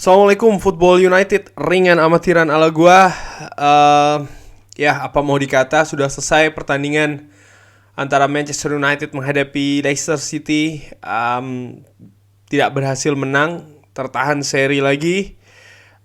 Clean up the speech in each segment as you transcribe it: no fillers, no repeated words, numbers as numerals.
Assalamualaikum Football United, ringan amatiran ala gua. Apa mau dikata, sudah selesai pertandingan antara Manchester United menghadapi Leicester City. Tidak berhasil menang, tertahan seri lagi.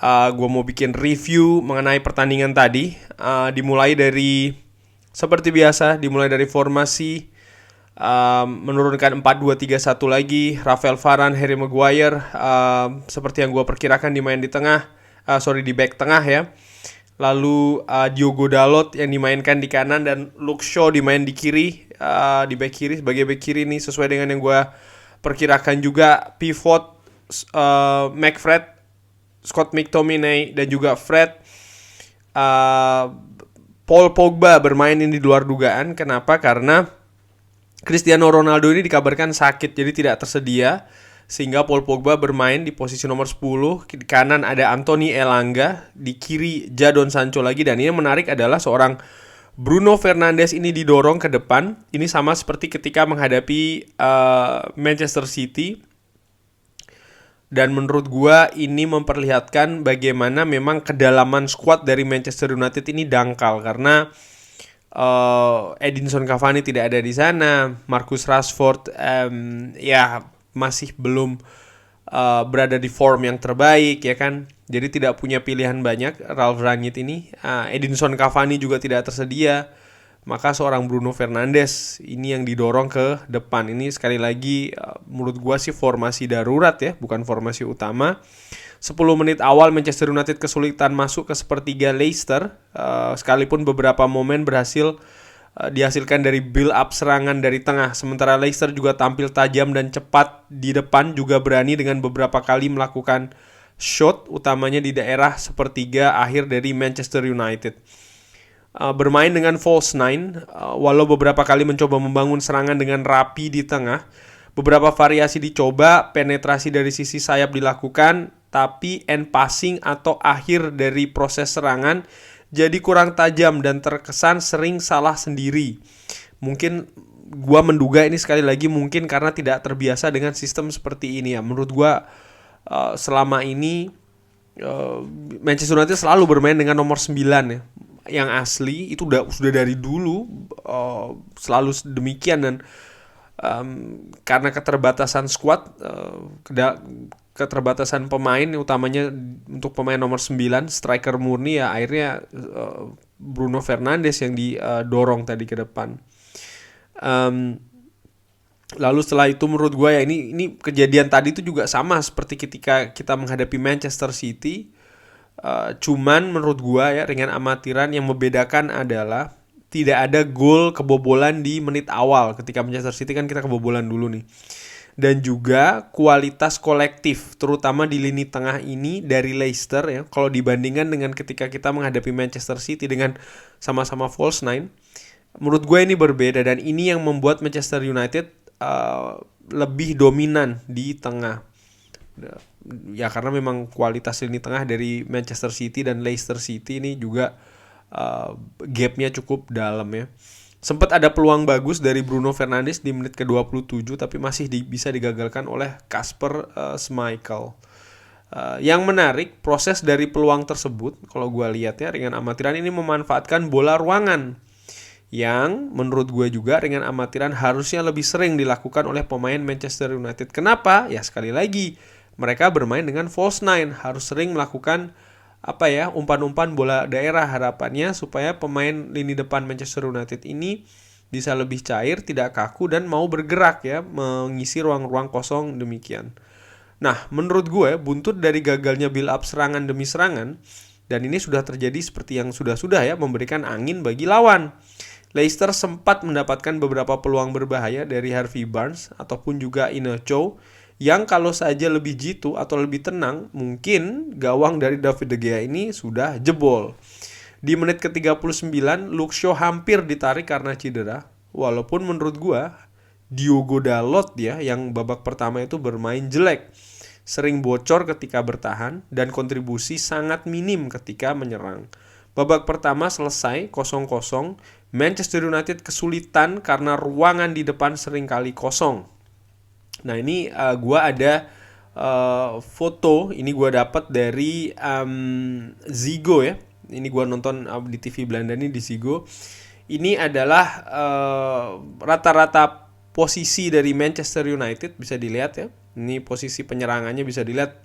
Gua mau bikin review mengenai pertandingan tadi. Dimulai dari seperti biasa, dimulai dari formasi. Menurunkan 4-2-3-1 lagi. Rafael Varane, Harry Maguire, seperti yang gue perkirakan dimain di tengah, di back tengah ya. Lalu Diogo Dalot yang dimainkan di kanan dan Luke Shaw dimain di kiri, di back kiri. Sebagai back kiri nih sesuai dengan yang gue perkirakan juga. Pivot McFred, Scott McTominay dan juga Fred. Paul Pogba bermain ini di luar dugaan. Kenapa? Karena Cristiano Ronaldo ini dikabarkan sakit, jadi tidak tersedia, sehingga Paul Pogba bermain di posisi nomor 10. Di kanan ada Anthony Elanga, di kiri Jadon Sancho lagi. Dan ini menarik adalah seorang Bruno Fernandes ini didorong ke depan. Ini sama seperti ketika menghadapi Manchester City. Dan menurut gua ini memperlihatkan bagaimana memang kedalaman skuad dari Manchester United ini dangkal, karena Edinson Cavani tidak ada di sana. Marcus Rashford masih belum berada di form yang terbaik ya kan. Jadi tidak punya pilihan banyak Ralf Rangnick ini. Edinson Cavani juga tidak tersedia. Maka seorang Bruno Fernandes ini yang didorong ke depan. Ini sekali lagi menurut gua sih formasi darurat ya, bukan formasi utama. 10 menit awal Manchester United kesulitan masuk ke sepertiga Leicester, sekalipun beberapa momen berhasil dihasilkan dari build up serangan dari tengah. Sementara Leicester juga tampil tajam dan cepat di depan, juga berani dengan beberapa kali melakukan shot, utamanya di daerah sepertiga akhir dari Manchester United. Bermain dengan false nine, walau beberapa kali mencoba membangun serangan dengan rapi di tengah. Beberapa variasi dicoba, penetrasi dari sisi sayap dilakukan, tapi end passing atau akhir dari proses serangan jadi kurang tajam dan terkesan sering salah sendiri. Mungkin gua menduga ini sekali lagi mungkin karena tidak terbiasa dengan sistem seperti ini ya. Menurut gua selama ini Manchester United selalu bermain dengan nomor 9 ya. Yang asli itu sudah dari dulu selalu demikian. Dan karena keterbatasan squad, keterbatasan pemain, utamanya untuk pemain nomor 9 striker murni ya, akhirnya Bruno Fernandes yang didorong tadi ke depan. Lalu setelah itu menurut gue ya ini kejadian tadi itu juga sama seperti ketika kita menghadapi Manchester City. Cuman menurut gue ya, ringan amatiran, yang membedakan adalah tidak ada gol kebobolan di menit awal. Ketika Manchester City kan kita kebobolan dulu nih. Dan juga kualitas kolektif, terutama di lini tengah ini dari Leicester ya, kalau dibandingkan dengan ketika kita menghadapi Manchester City dengan sama-sama false nine, menurut gue ini berbeda. Dan ini yang membuat Manchester United lebih dominan di tengah. Ya karena memang kualitas lini tengah dari Manchester City dan Leicester City ini juga gapnya cukup dalam ya. Sempat ada peluang bagus dari Bruno Fernandes di menit ke-27, tapi masih bisa digagalkan oleh Kasper Schmeichel. Yang menarik, proses dari peluang tersebut, kalau gue lihat ya, ringan amatiran ini memanfaatkan bola ruangan, yang menurut gue juga ringan amatiran harusnya lebih sering dilakukan oleh pemain Manchester United. Kenapa? Ya sekali lagi, mereka bermain dengan false nine, harus sering melakukan umpan-umpan bola daerah. Harapannya supaya pemain lini depan Manchester United ini bisa lebih cair, tidak kaku, dan mau bergerak ya, mengisi ruang-ruang kosong demikian. Nah, menurut gue buntut dari gagalnya build up serangan demi serangan, dan ini sudah terjadi seperti yang sudah-sudah ya, memberikan angin bagi lawan. Leicester sempat mendapatkan beberapa peluang berbahaya dari Harvey Barnes ataupun juga Iheanacho, yang kalau saja lebih jitu atau lebih tenang, mungkin gawang dari David De Gea ini sudah jebol. Di menit ke-39, Luke Shaw hampir ditarik karena cedera. Walaupun menurut gua Diogo Dalot ya, yang babak pertama itu bermain jelek. Sering bocor ketika bertahan dan kontribusi sangat minim ketika menyerang. Babak pertama selesai 0-0. Manchester United kesulitan karena ruangan di depan seringkali kosong. Nah ini gue ada foto ini gue dapat dari Ziggo ya. Ini gue nonton di TV Belanda ini di Ziggo. Ini adalah rata-rata posisi dari Manchester United, bisa dilihat ya. Ini posisi penyerangannya bisa dilihat.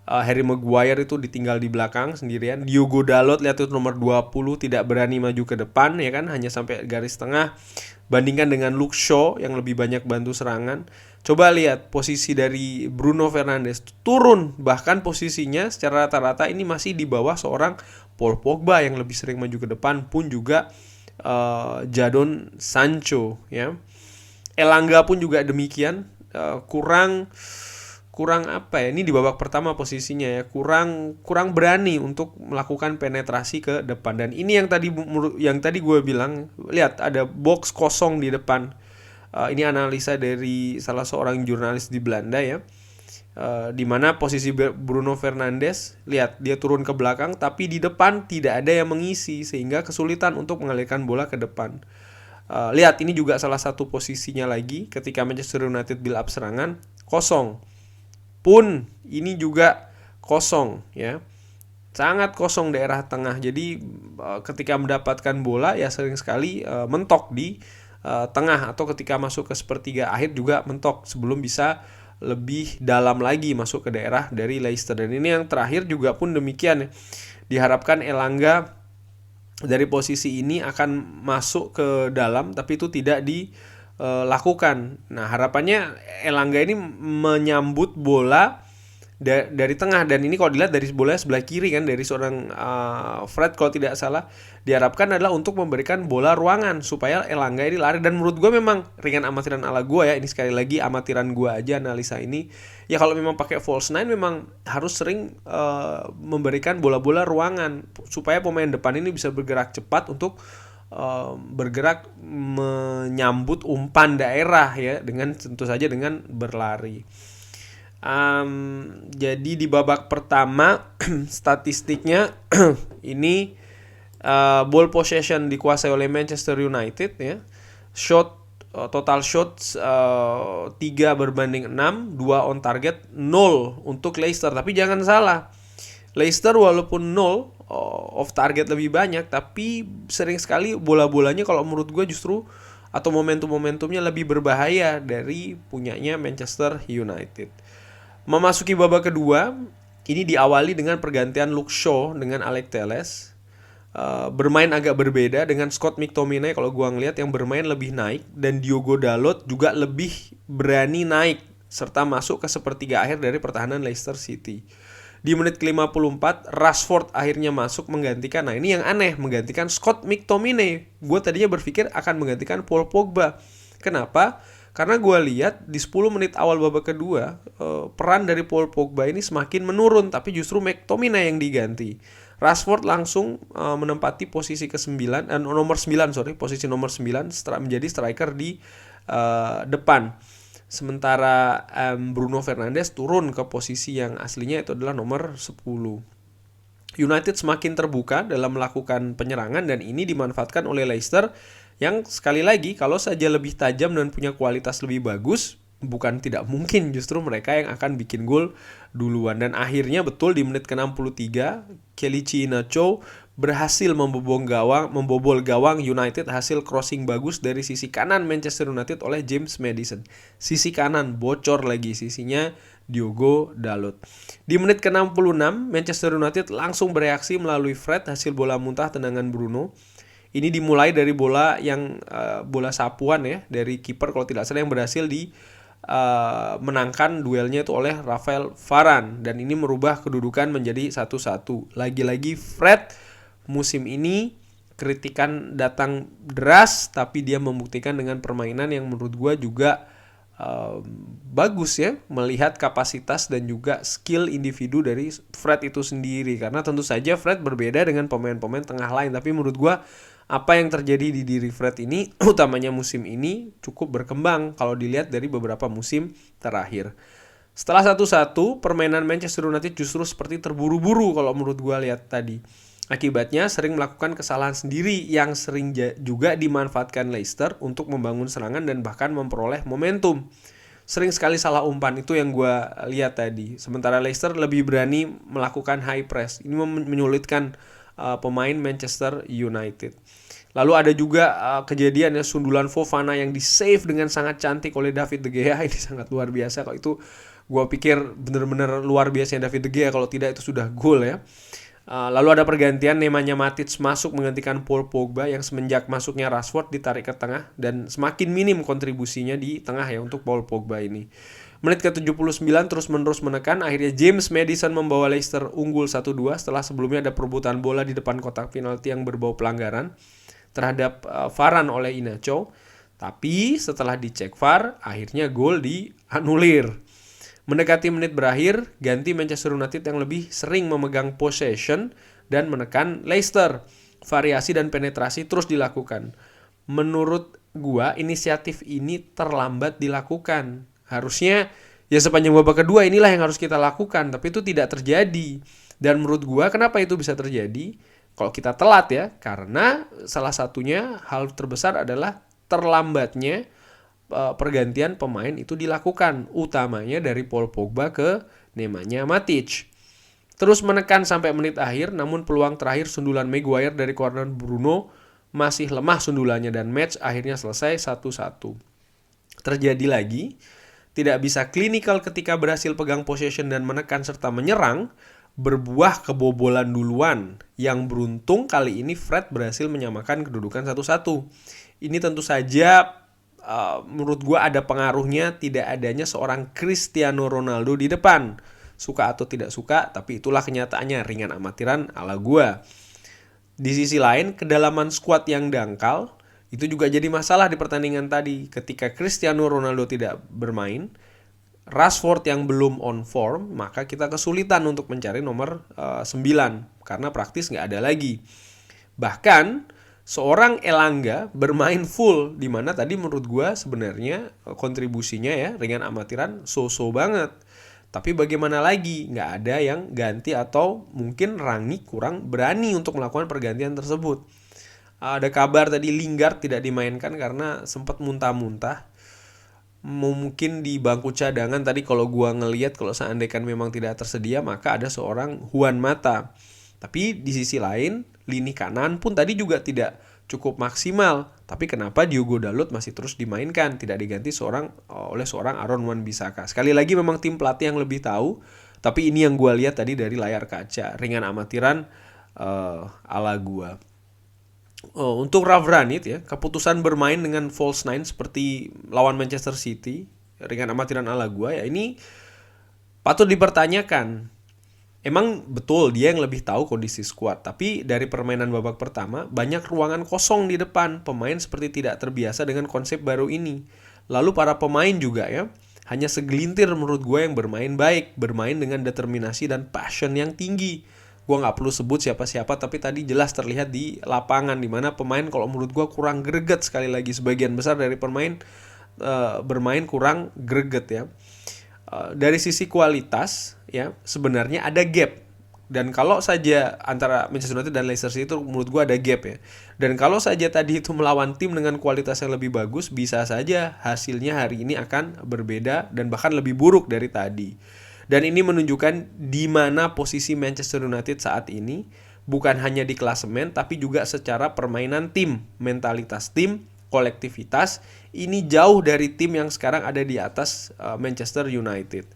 Harry Maguire itu ditinggal di belakang sendirian. Diogo Dalot lihat itu nomor 20 tidak berani maju ke depan ya kan, hanya sampai garis tengah. Bandingkan dengan Luke Shaw yang lebih banyak bantu serangan. Coba lihat posisi dari Bruno Fernandes turun, bahkan posisinya secara rata-rata ini masih di bawah seorang Paul Pogba yang lebih sering maju ke depan, pun juga Jadon Sancho ya. Elanga pun juga demikian, kurang apa ya, ini di babak pertama posisinya ya, kurang berani untuk melakukan penetrasi ke depan. Dan ini yang tadi gue bilang, lihat ada box kosong di depan. Ini analisa dari salah seorang jurnalis di Belanda ya, di mana posisi Bruno Fernandes, lihat dia turun ke belakang tapi di depan tidak ada yang mengisi sehingga kesulitan untuk mengalirkan bola ke depan. Lihat ini juga salah satu posisinya lagi ketika Manchester United build up serangan, kosong. Pun ini juga kosong ya, sangat kosong daerah tengah. Jadi ketika mendapatkan bola ya sering sekali mentok di tengah, atau ketika masuk ke sepertiga akhir juga mentok sebelum bisa lebih dalam lagi masuk ke daerah dari Leicester. Dan ini yang terakhir juga pun demikian ya. Diharapkan Elanga dari posisi ini akan masuk ke dalam, tapi itu tidak dilakukan. Nah, harapannya Elanga ini menyambut bola dari tengah, dan ini kalau dilihat dari bola sebelah kiri kan, dari seorang Fred kalau tidak salah, diharapkan adalah untuk memberikan bola ruangan supaya Elanga ini lari. Dan menurut gue memang ringan amatiran ala gue ya, ini sekali lagi amatiran gue aja analisa ini ya, kalau memang pakai false nine memang harus sering memberikan bola-bola ruangan supaya pemain depan ini bisa bergerak cepat untuk bergerak menyambut umpan daerah ya, dengan tentu saja dengan berlari. Jadi di babak pertama statistiknya ini ball possession dikuasai oleh Manchester United ya. Total shots 3 berbanding 6, 2 on target, 0 untuk Leicester. Tapi jangan salah, Leicester walaupun 0 off target lebih banyak, tapi sering sekali bola-bolanya kalau menurut gue justru atau momentum-momentumnya lebih berbahaya dari punyanya Manchester United. Memasuki babak kedua, ini diawali dengan pergantian Luke Shaw dengan Alex Telles. Bermain agak berbeda dengan Scott McTominay kalau gua ngelihat yang bermain lebih naik, dan Diogo Dalot juga lebih berani naik serta masuk ke sepertiga akhir dari pertahanan Leicester City. Di menit ke-54 Rashford akhirnya masuk menggantikan. Nah, ini yang aneh, menggantikan Scott McTominay. Gua tadinya berpikir akan menggantikan Paul Pogba. Kenapa? Karena gue lihat di 10 menit awal babak kedua peran dari Paul Pogba ini semakin menurun, tapi justru McTominay yang diganti. Rashford langsung menempati posisi posisi nomor 9 menjadi striker di depan. Sementara Bruno Fernandes turun ke posisi yang aslinya itu adalah nomor 10. United semakin terbuka dalam melakukan penyerangan, dan ini dimanfaatkan oleh Leicester yang sekali lagi kalau saja lebih tajam dan punya kualitas lebih bagus, bukan tidak mungkin justru mereka yang akan bikin gol duluan. Dan akhirnya betul di menit ke-63 Kelechi Iheanacho berhasil membobol gawang United hasil crossing bagus dari sisi kanan Manchester United oleh James Maddison. Sisi kanan bocor lagi, sisinya Diogo Dalot. Di menit ke-66 Manchester United langsung bereaksi melalui Fred hasil bola muntah tendangan Bruno. Ini dimulai dari bola sapuan ya dari kiper kalau tidak salah, yang berhasil menangkan duelnya itu oleh Rafael Varane, dan ini merubah kedudukan menjadi 1-1. Lagi-lagi Fred musim ini kritikan datang deras, tapi dia membuktikan dengan permainan yang menurut gue juga bagus ya, melihat kapasitas dan juga skill individu dari Fred itu sendiri. Karena tentu saja Fred berbeda dengan pemain-pemain tengah lain, tapi menurut gue apa yang terjadi di diri Fred ini utamanya musim ini cukup berkembang kalau dilihat dari beberapa musim terakhir. Setelah 1-1, permainan Manchester United justru seperti terburu-buru kalau menurut gue lihat tadi. Akibatnya sering melakukan kesalahan sendiri yang sering juga dimanfaatkan Leicester untuk membangun serangan dan bahkan memperoleh momentum. sering sekali salah umpan, itu yang gue lihat tadi. Sementara Leicester lebih berani melakukan high press. Ini menyulitkan pemain Manchester United. Lalu ada juga kejadian ya, sundulan Fofana yang di save dengan sangat cantik oleh David De Gea. Ini sangat luar biasa kok. Itu gue pikir bener-bener luar biasa David De Gea, kalau tidak itu sudah gol ya. Lalu ada pergantian, Nemanja Matic masuk menggantikan Paul Pogba yang semenjak masuknya Rashford ditarik ke tengah dan semakin minim kontribusinya di tengah ya untuk Paul Pogba ini. Menit ke-79 terus-menerus menekan, akhirnya James Maddison membawa Leicester unggul 1-2 setelah sebelumnya ada perebutan bola di depan kotak penalti yang berbau pelanggaran terhadap Varane oleh Iheanacho. Tapi setelah dicek VAR, akhirnya gol dianulir. Mendekati menit berakhir, ganti Manchester United yang lebih sering memegang possession dan menekan Leicester. Variasi dan penetrasi terus dilakukan. Menurut gua, inisiatif ini terlambat dilakukan. Harusnya ya sepanjang babak kedua inilah yang harus kita lakukan, tapi itu tidak terjadi. Dan menurut gua, kenapa itu bisa terjadi? Kalau kita telat ya, karena salah satunya hal terbesar adalah terlambatnya pergantian pemain itu dilakukan, utamanya dari Paul Pogba ke Nemanja Matic. Terus menekan sampai menit akhir, namun peluang terakhir sundulan Maguire dari corner Bruno masih lemah sundulannya dan match akhirnya selesai 1-1. Terjadi lagi, tidak bisa klinikal ketika berhasil pegang possession dan menekan serta menyerang, berbuah kebobolan duluan. Yang beruntung kali ini Fred berhasil menyamakan kedudukan 1-1. Ini tentu saja menurut gue ada pengaruhnya tidak adanya seorang Cristiano Ronaldo di depan. Suka atau tidak suka, tapi itulah kenyataannya, ringan amatiran ala gue. Di sisi lain, kedalaman skuad yang dangkal itu juga jadi masalah di pertandingan tadi. Ketika Cristiano Ronaldo tidak bermain, Rashford yang belum on form, maka kita kesulitan untuk mencari nomor 9 karena praktis nggak ada lagi. Bahkan seorang Elanga bermain full, di mana tadi menurut gue sebenarnya kontribusinya ya ringan amatiran so-so banget. Tapi bagaimana lagi, nggak ada yang ganti atau mungkin Rangnick kurang berani untuk melakukan pergantian tersebut. Ada kabar tadi Lingard tidak dimainkan karena sempat muntah-muntah. Mungkin di bangku cadangan tadi kalau gue ngelihat, kalau seandainya memang tidak tersedia maka ada seorang Juan Mata. Tapi di sisi lain, lini kanan pun tadi juga tidak cukup maksimal. Tapi kenapa Diogo Dalot masih terus dimainkan, tidak diganti oleh seorang Aaron Wan-Bissaka? Sekali lagi memang tim pelatih yang lebih tahu. Tapi ini yang gue lihat tadi dari layar kaca, ringan amatiran ala gue. Untuk Ralf Rangnick ya, keputusan bermain dengan false nine seperti lawan Manchester City, ringan amatiran ala gue ya, ini patut dipertanyakan. Emang betul dia yang lebih tahu kondisi skuad, tapi dari permainan babak pertama banyak ruangan kosong di depan, pemain seperti tidak terbiasa dengan konsep baru ini. Lalu para pemain juga ya, hanya segelintir menurut gue yang bermain baik, bermain dengan determinasi dan passion yang tinggi. Gue gak perlu sebut siapa-siapa, tapi tadi jelas terlihat di lapangan, dimana pemain kalau menurut gue kurang greget. Sekali lagi sebagian besar dari pemain bermain kurang greget ya. Dari sisi kualitas ya sebenarnya ada gap, dan kalau saja antara Manchester United dan Leicester City itu menurut gue ada gap ya, dan kalau saja tadi itu melawan tim dengan kualitas yang lebih bagus, bisa saja hasilnya hari ini akan berbeda dan bahkan lebih buruk dari tadi. Dan ini menunjukkan di mana posisi Manchester United saat ini, bukan hanya di klasemen tapi juga secara permainan tim, mentalitas tim, kolektivitas. Ini jauh dari tim yang sekarang ada di atas Manchester United.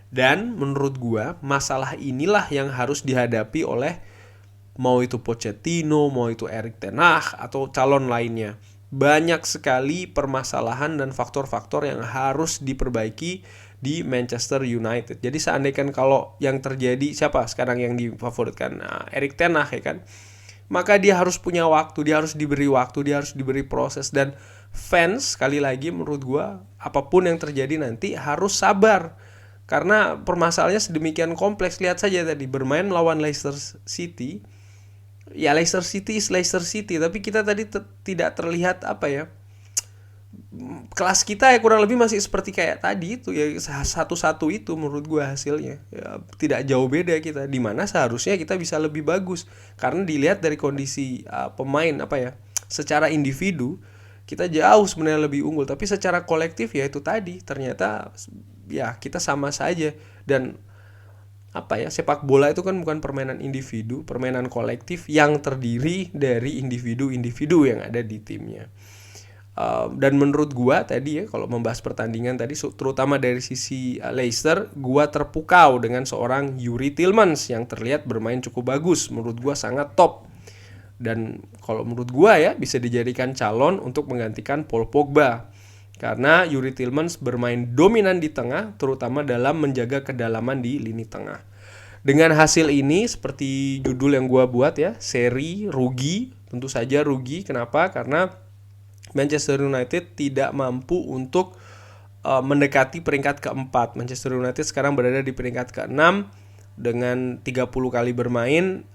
Dan menurut gua masalah inilah yang harus dihadapi oleh mau itu Pochettino, mau itu Erik ten Hag atau calon lainnya. Banyak sekali permasalahan dan faktor-faktor yang harus diperbaiki di Manchester United. Jadi seandainya kalau yang terjadi, siapa sekarang yang difavoritkan? Erik ten Hag ya kan. Maka dia harus punya waktu, dia harus diberi waktu, dia harus diberi proses. Dan fans, sekali lagi menurut gue, apapun yang terjadi nanti harus sabar. Karena permasalahannya sedemikian kompleks. Lihat saja tadi, bermain melawan Leicester City. Ya Leicester City is Leicester City, tapi kita tadi tidak terlihat kelas kita ya kurang lebih masih seperti kayak tadi itu ya, 1-1 itu menurut gue hasilnya ya, tidak jauh beda kita, dimana seharusnya kita bisa lebih bagus karena dilihat dari kondisi pemain secara individu kita jauh sebenarnya lebih unggul, tapi secara kolektif ya itu tadi ternyata ya kita sama saja. Dan apa ya, sepak bola itu kan bukan permainan individu, permainan kolektif yang terdiri dari individu-individu yang ada di timnya. Dan menurut gua tadi ya, kalau membahas pertandingan tadi terutama dari sisi Leicester, gua terpukau dengan seorang Youri Tielemans yang terlihat bermain cukup bagus, menurut gua sangat top. Dan kalau menurut gua ya bisa dijadikan calon untuk menggantikan Paul Pogba. Karena Youri Tielemans bermain dominan di tengah, terutama dalam menjaga kedalaman di lini tengah. Dengan hasil ini, seperti judul yang gua buat ya, seri rugi, tentu saja rugi. Kenapa? Karena Manchester United tidak mampu untuk mendekati peringkat keempat. Manchester United sekarang berada di peringkat keenam dengan 30 kali bermain,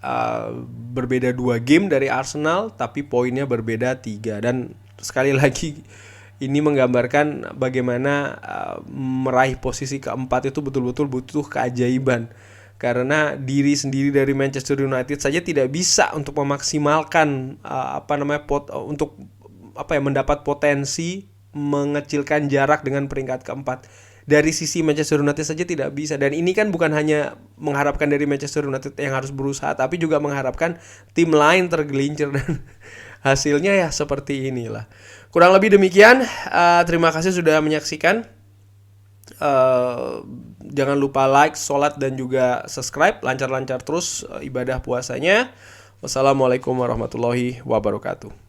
berbeda 2 game dari Arsenal, tapi poinnya berbeda 3. Dan sekali lagi ini menggambarkan bagaimana meraih posisi keempat itu betul-betul butuh keajaiban. Karena diri sendiri dari Manchester United saja tidak bisa untuk memaksimalkan untuk mendapat potensi mengecilkan jarak dengan peringkat keempat. Dari sisi Manchester United saja tidak bisa. Dan ini kan bukan hanya mengharapkan dari Manchester United yang harus berusaha, tapi juga mengharapkan tim lain tergelincir. Dan hasilnya ya seperti inilah. Kurang lebih demikian. Terima kasih sudah menyaksikan. Jangan lupa like, sholat, dan juga subscribe. Lancar-lancar terus ibadah puasanya. Wassalamualaikum warahmatullahi wabarakatuh.